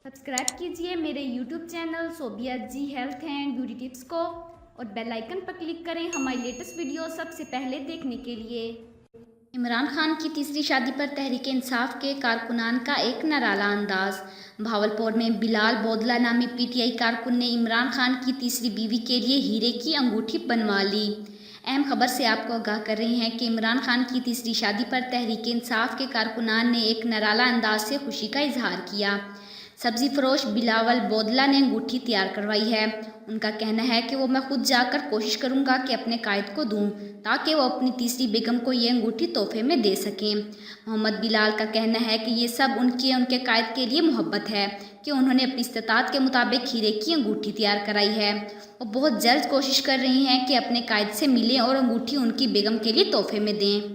Subscribe कीजिए मेरे YouTube channel Sobia ji health and beauty tips को और बेल आइकन पर क्लिक करें हमारी लेटेस्ट वीडियो सबसे पहले देखने के लिए। इमरान खान की तीसरी शादी पर तहरीक इंसाफ के कारकुनान का एक निराला अंदाज। भावलपुर में बिलाल बोदला नामी पीटीआई कारकुन ने इमरान खान की तीसरी बीवी के लिए हीरे की अंगूठी बनवा ली। अहम खबर से आपको आगाह कर रहे हैं कि इमरान खान की तीसरी शादी पर तहरीक इंसाफ के कारकुनान ने एक निराला अंदाज से खुशी का इजहार किया। सब्जी फरोश बिलावल बोदला ने अंगूठी तैयार करवाई है। उनका कहना है कि मैं खुद जाकर कोशिश करूंगा कि अपने कायद को दूं ताकि वो अपनी तीसरी बेगम को ये अंगूठी तोहफे में दे सकें। मोहम्मद बिलाल का कहना है कि ये सब उनके कायद के लिए मोहब्बत है कि उन्होंने अपनी इस्तात के मुताबिक हीरे की अंगूठी तैयार कराई है। वो बहुत जल्द कोशिश कर रही हैं कि अपने कायद से मिलें और अंगूठी उनकी बेगम के लिए तोहफे में दें।